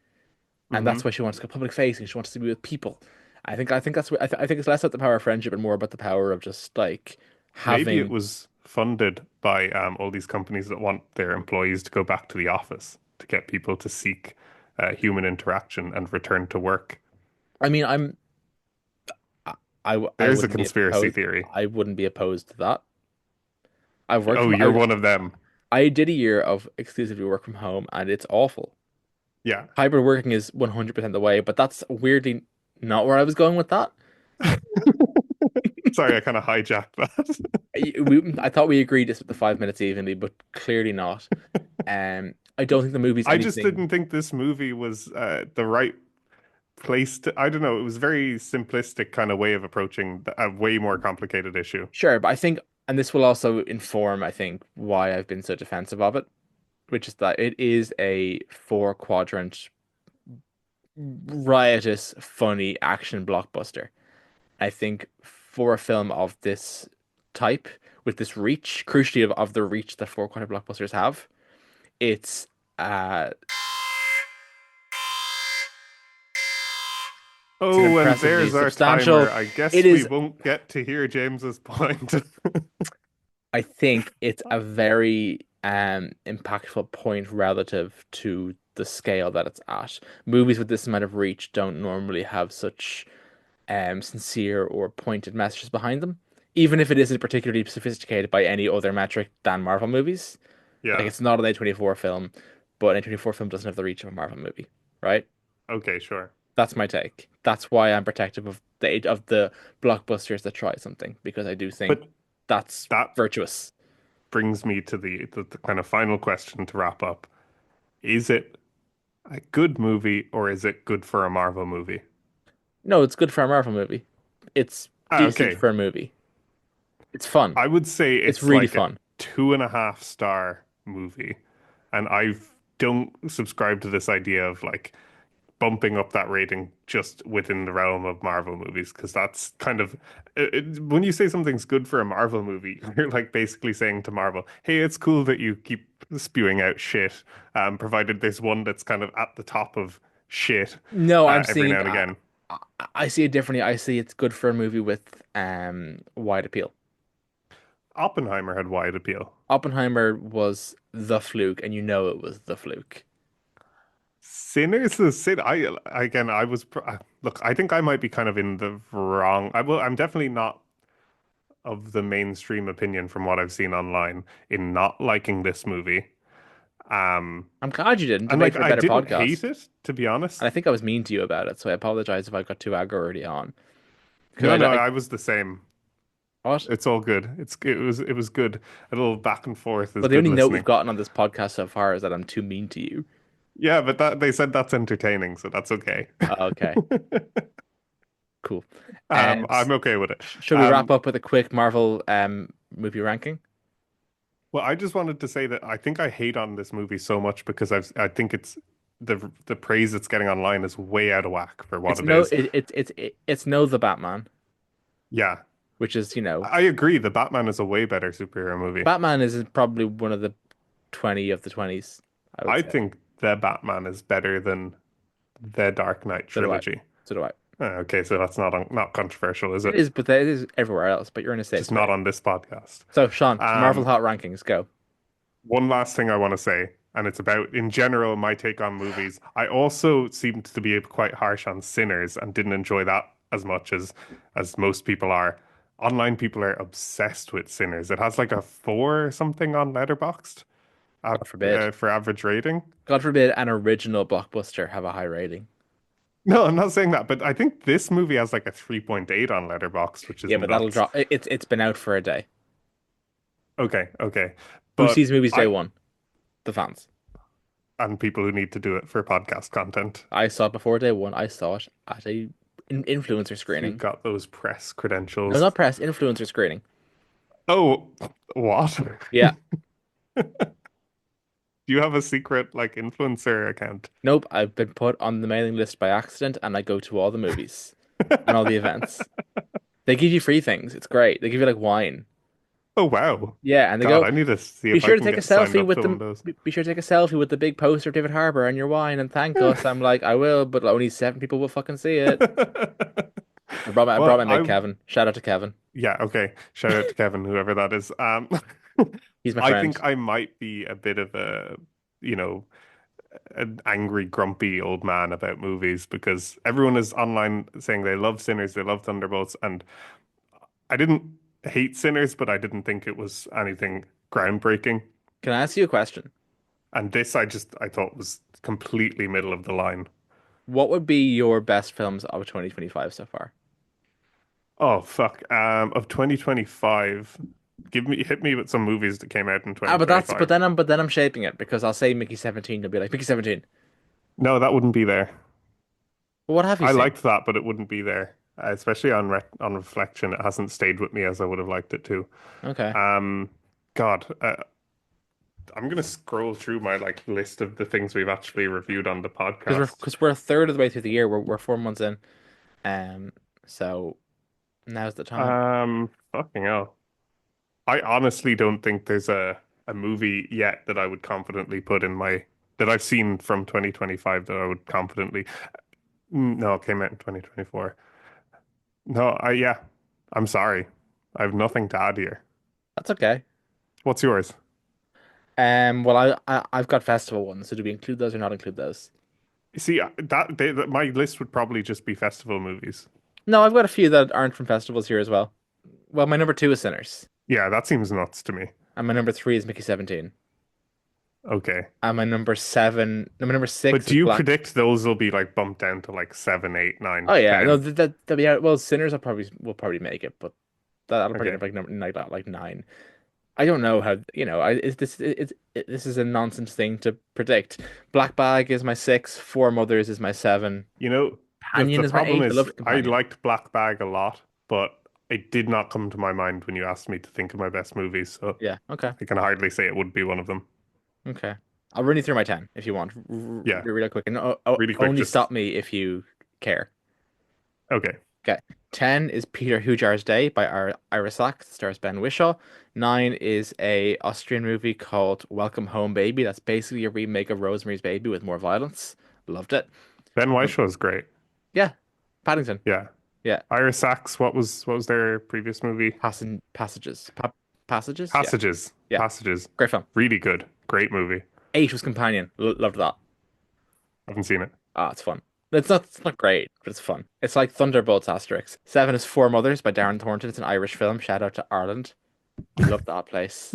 and Hmm. that's why she wants to go public facing. She wants to be with people. I think that's what I think it's less about the power of friendship and more about the power of just like Maybe it having. was funded by all these companies that want their employees to go back to the office to get people to seek human interaction and return to work. I mean, I I There's a wouldn't be conspiracy opposed. theory. I wouldn't be opposed to that. I've worked Oh, from. you're one of them. I did a year of exclusively work from home, and it's awful. Yeah. Hybrid working is 100% the way, but that's weirdly not where I was going with that. Sorry, I kind of hijacked that. I thought we agreed this with the 5 minutes evenly, but clearly not. I don't think the movie's I just anything. didn't think this movie was the right place to. I don't know. It was a very simplistic kind of way of approaching a way more complicated issue. Sure, but I think, and this will also inform, I think, why I've been so defensive of it, which is that it is a four quadrant, riotous, funny action blockbuster. I think for a film of this type, with this reach, crucially of the reach that four quadrant blockbusters have, it's uh it's an Oh, and impressively there's our timer. substantial. I It guess we is, won't get to hear James's point. I think it's a very impactful point relative to the scale that it's at. Movies with this amount of reach don't normally have such sincere or pointed messages behind them, even if it isn't particularly sophisticated by any other metric than Marvel movies. Like Yeah. it's not an A24 film, but an A24 film doesn't have the reach of a Marvel movie, right? Okay, sure. That's my take. That's why I'm protective of the blockbusters that try something because I do think But that's that virtuous. brings me to the kind of final question to wrap up. Is it a good movie or is it good for a Marvel movie? No, it's good for a Marvel movie. It's decent Okay. for a movie. It's fun. I would say It's it's really like a fun. 2.5 star movie. And I don't subscribe to this idea of like bumping up that rating just within the realm of Marvel movies because that's kind of when you say something's good for a Marvel movie, you're like basically saying to Marvel, "Hey, it's cool that you keep spewing out shit, provided there's one that's kind of at the top of shit No, I'm every seeing. now and again." I, I see it differently. I see it's good for a movie with wide appeal. Oppenheimer had wide appeal. Oppenheimer was the fluke, and you know it was the fluke. Sinners is sin. I again, I was look. I think I might be kind of in the wrong. I will. I'm definitely not of the mainstream opinion from what I've seen online in not liking this movie. Um, I'm glad you didn't. It and made like for a I better didn't hate podcast. it, to be honest. And I think I was mean to you about it, so I apologize if I got too aggro early on. Because No, no, I I was the same. what? It's all good. It was good. A little back and forth is Well, the good only note we've listening. gotten on this podcast so far is that I'm too mean to you. Yeah, but that they said that's entertaining, so that's okay. Okay, cool. And I'm okay with it. should we wrap Um, up with a quick Marvel movie ranking? well, I just wanted to say that I think I hate on this movie so much because I think it's the praise it's getting online is way out of whack for what It's it no is. it's no the Batman, Yeah, which is, I agree. The Batman is a way better superhero movie. Batman is probably one of the 20 of the 20s, I would I say. think the Batman is better than the Dark Knight So do I. trilogy. So do I. Okay, so that's not controversial, is It it? is, but it is everywhere else. But you're in a safe Just not space. on this podcast. So, Sean, Marvel Um, Hot Rankings, go. One last thing I want to say, and it's about, in general, my take on movies. I also seemed to be quite harsh on Sinners and didn't enjoy that as much as most people are. Online people are obsessed with Sinners. It has like a 4 or something on Letterboxd God forbid. for average rating. God forbid an original blockbuster have a high rating. No, I'm not saying that, but I think this movie has like a 3.8 on Letterboxd, which is Yeah, but that'll nuts. drop. It's been out for a day. Okay, okay. Who But sees movies day I one? The fans. and people who need to do it for podcast content. I saw it before day one. I saw it at a influencer You screening. got those press No, credentials. not press, influencer screening. Oh, what? Yeah. Do you have a secret like influencer account? Nope. I've been put on the mailing list by accident, and I go to all the movies and all the events. They give you free things. It's great. They give you like wine. Oh wow. Yeah, and they God, go, I need to see be if I sure to can take a get signed selfie up with to one of them. those. Be sure to take a selfie with the big poster of David Harbour and your wine and thank us. I'm like, I will, but only 7 people will fucking see it. I brought Well, my mate Kevin. Shout out to Kevin. yeah, okay. Shout out to Kevin, whoever that is. He's my I friend. think I might be a bit of a, you know, an angry, grumpy old man about movies because everyone is online saying they love Sinners, they love Thunderbolts, and I didn't hate Sinners, but I didn't think it was anything groundbreaking. Can I ask you a question? And this I thought was completely middle of the line. What would be your best films of 2025 so far? Oh fuck. Of 2025, hit me with some movies that came out in Ah, but that's 2025. but then I'm shaping it because I'll say Mickey 17. You'll be like Mickey 17. No, that wouldn't be there. Well, what have you I seen? liked that, but it wouldn't be there. Especially on reflection, it hasn't stayed with me as I would have liked it to. Okay, Um, God, I'm gonna scroll through my like list of the things we've actually reviewed on the podcast. because we're a third of the way through the year. We're 4 months in. Um, so now's the time. Fucking hell. I honestly don't think there's a movie yet that I would confidently put in my that I've seen from 2025 that I would confidently. No, it came out in 2024. No, yeah. I'm sorry. I have nothing to add here. That's okay. What's yours? Well, I've got festival ones. So do we include those or not include those? See, my list would probably just be festival movies. No, I've got a few that aren't from festivals here as well. Well, my number two is Sinners, Yeah, that seems nuts to me. and my number three is Mickey 17, Okay. and my number But six do is you Black. predict those will be like bumped down to like 7, 8, Oh 9, yeah, no, 10? that'll be out. Well, Sinners will probably make it, but that'll probably Okay. have like number like nine. I don't know how, this is a nonsense thing to predict. Black Bag is my six, Four Mothers is my seven, You know, Companion the is my problem eight. I is love I Companion. liked Black Bag a lot, but it did not come to my mind when you asked me to think of my best movies, so Yeah, okay, I can hardly say it would be one of them. okay. I'll run you through my 10 if you want, Yeah, real quick, and really quick, only just stop me if you care. okay. Okay. 10 is Peter Hujar's Day by Ira Sachs, stars Ben Whishaw. 9 is a Austrian movie called Welcome Home Baby. That's basically a remake of Rosemary's Baby with more violence. Loved it. Ben Whishaw is great. Yeah. Paddington. Yeah. Yeah. Iris Sachs, what was their previous movie? Passages. Passages? Yeah. Passages. Yeah. Passages. Great film. Really good. Great movie. 8 was Companion. Loved that. Haven't seen it. Ah, it's fun. It's not great, but it's fun. It's like Thunderbolts Asterix. Seven is Four Mothers by Darren Thornton. It's an Irish film. Shout out to Ireland. We love that place.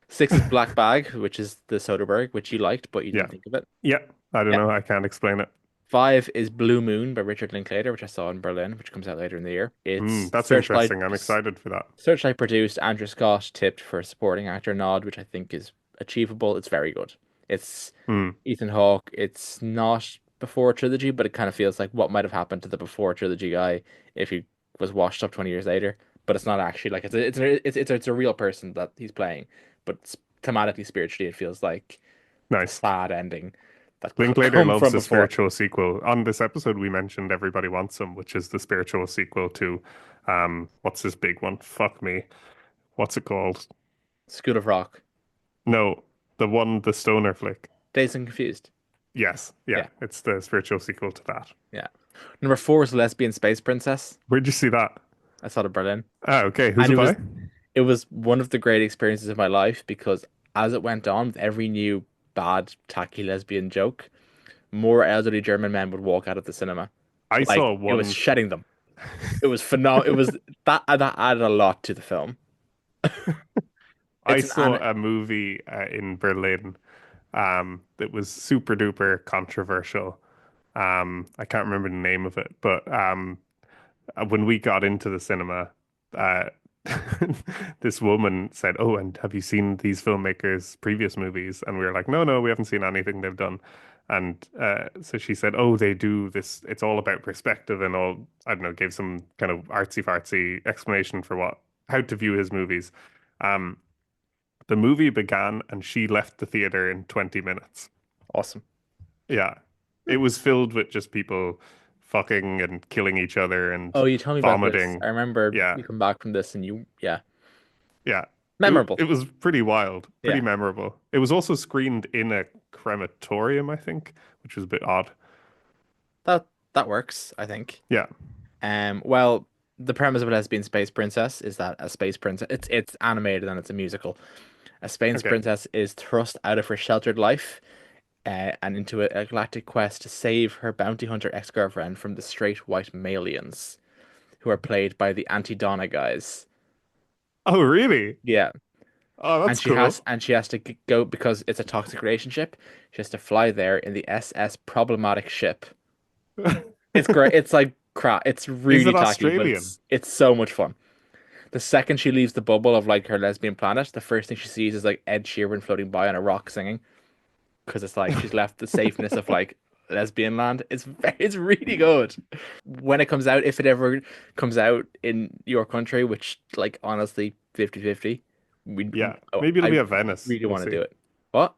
Six is Black Bag, which is the Soderbergh, which you liked, but you Yeah. didn't think of it. Yeah. I don't Yeah. know. I can't explain it. Five is Blue Moon by Richard Linklater, which I saw in Berlin, which comes out later in the year. It's That's interesting. I'm excited for that. Searchlight produced. Andrew Scott tipped for a supporting actor nod, which I think is achievable. It's very good. It's Hmm. Ethan Hawke. It's not before trilogy, but it kind of feels like what might have happened to the before trilogy guy if he was washed up 20 years later. But it's not actually like it's a real person that he's playing, but thematically, spiritually, it feels like a Nice. sad ending that could Linklater come loves from the before. spiritual sequel. On this episode, we mentioned Everybody Wants Some, which is the spiritual sequel to, what's his big one? Fuck me. What's it called? School of Rock, No, the stoner flick. Dazed and Confused. Yes, yeah, Yeah, it's the spiritual sequel to that. yeah. Number four is Lesbian Space Princess. Where'd you see that? I saw it in Berlin. Ah, okay. Who's And it by? it was one of the great experiences of my life because as it went on, with every new bad, tacky lesbian joke, more elderly German men would walk out of the cinema. I Like saw it was one. shedding them. It was phenomenal. It was that added a lot to the film. I It's an saw a movie in Berlin that was super duper controversial. I can't remember the name of it, but when we got into the cinema, uh, this woman said, "Oh, and have you seen these filmmakers' previous movies?" And we were like, "No, no, we haven't seen anything they've done." And so she said, "Oh, they do this. It's all about perspective and all." I don't know, gave some kind of artsy fartsy explanation for how to view his movies. Um, the movie began, and she left the theater in 20 minutes. awesome. Yeah, it was filled with just people fucking and killing each other and Oh, you told me about this. vomiting. I remember Yeah, you come back from this and yeah, yeah. memorable. It was pretty wild, pretty Yeah, memorable. It was also screened in a crematorium, I think, which was a bit odd. that that works, I think. Yeah. Well, the premise of a lesbian space princess is that a space princess, it's animated and it's a musical. A space Okay. princess is thrust out of her sheltered life, and into a galactic quest to save her bounty hunter ex-girlfriend from the straight white malians, who are played by the Anti-Donna guys. Oh, really? Yeah, Oh, and that's cool. she has to go because it's a toxic relationship. She has to fly there in the SS problematic ship. It's great. It's like crap. It's Is really it tacky, but Australian? it's so much fun. The second she leaves the bubble of like her lesbian planet, the first thing she sees is like Ed Sheeran floating by on a rock singing because it's like she's left the safeness of like lesbian land. It's really good. When it comes out, if it ever comes out in your country, which like honestly 50-50, Yeah. Maybe it'll I be at Venice. really We'll want to see. do it. What?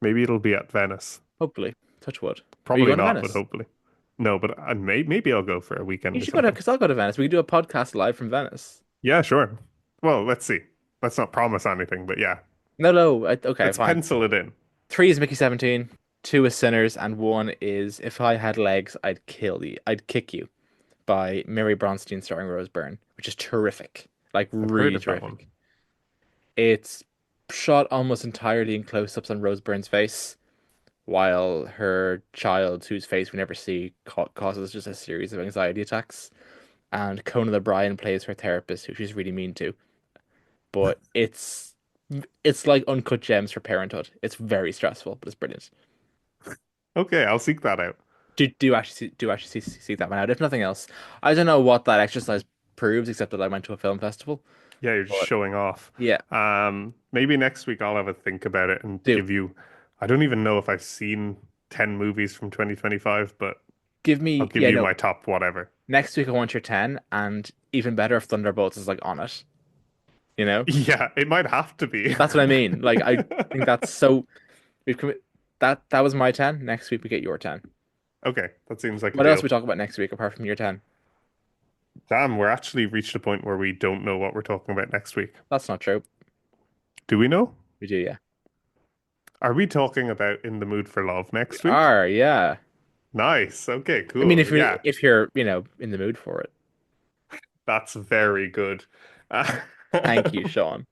Maybe it'll be at Venice. Hopefully. Touch wood. Are you Probably going to not, but Venice? hopefully. No, but maybe I'll go for a You weekend or should go to something. because I'll go to Venice. We could do a podcast live from Venice. Yeah, sure. Well, let's see. Let's not promise anything, but yeah, No, no. Okay, let's fine. pencil it in. Three is Mickey 17, two is Sinners, and one is If I Had Legs, I'd Kill You. I'd Kick You by Mary Bronstein starring Rose Byrne, which is terrific. Like I've heard really of that one. terrific. It's shot almost entirely in close-ups on Rose Byrne's face, while her child, whose face we never see, causes just a series of anxiety attacks. And Conan O'Brien plays her therapist, who she's really mean to. But it's like uncut gems for parenthood. It's very stressful, but it's brilliant. Okay, I'll seek that out. Do actually see that one out. If nothing else, I don't know what that exercise proves, except that I went to a film festival. Yeah, you're just But showing off. yeah, Maybe next week I'll have a think about it and do give you. I don't even know if I've seen 10 movies from 2025, but give I'll me give yeah you no. my top whatever. Next week I want your 10, and even better if Thunderbolts is like on it. You know, Yeah, it might have to be. that's what I mean. Like I think that's so we've commi- that was my 10. Next week we get your 10. Okay, that seems like a What else deal. we talk about next week apart from your 10? Damn, we're actually reached a point where we don't know what we're talking about next week. That's not true. Do we know? We do, yeah. Are we talking about In the Mood for Love We next week? are, yeah. Nice. Okay, I mean, cool. Yeah, if you're, in the mood for it. that's very good. Thank you, Sean.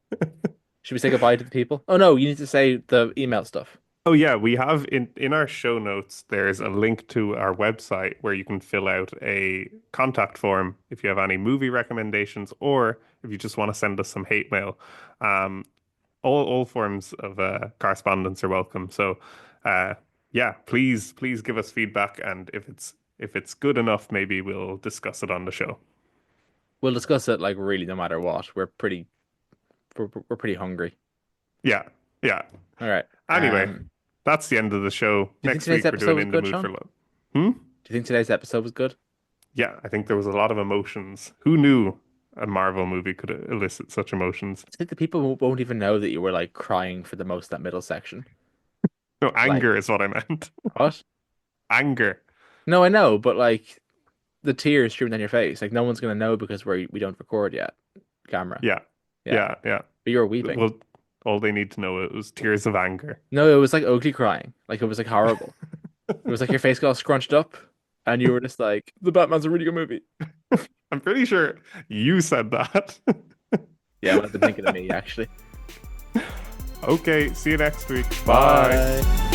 Should we say goodbye to the people? Oh no, you need to say the email stuff. Oh yeah, we have in our show notes, there's a link to our website where you can fill out a contact form if you have any movie recommendations or if you just want to send us some hate mail. Um, all forms of correspondence are welcome. So uh, yeah, please give us feedback, and if it's good enough, maybe we'll discuss it on the show. We'll discuss it like really no matter what. We're pretty hungry. Yeah, yeah. All right. Anyway, that's the end of the show. Do you think Next today's week we're episode doing was In the good, Mood Sean? for Love. Hmm? Do you think today's episode was good? Yeah, I think there was a lot of emotions. Who knew a Marvel movie could elicit such emotions? I think the people won't even know that you were like crying for the most that middle section. No, Like, anger is what I meant. what? Anger. No, I know, but like the tears streaming down your face, like no one's gonna know because we don't record yet. Camera. Yeah, Yeah. yeah, yeah. But you were weeping. Well, all they need to know it was tears of anger. No, it was like Oakley crying. Like it was like horrible. It was like your face got all scrunched up and you were just like, the Batman's a really good movie. I'm pretty sure you said that. Yeah, I might have been thinking of me actually. Okay, see you next week. Bye. Bye.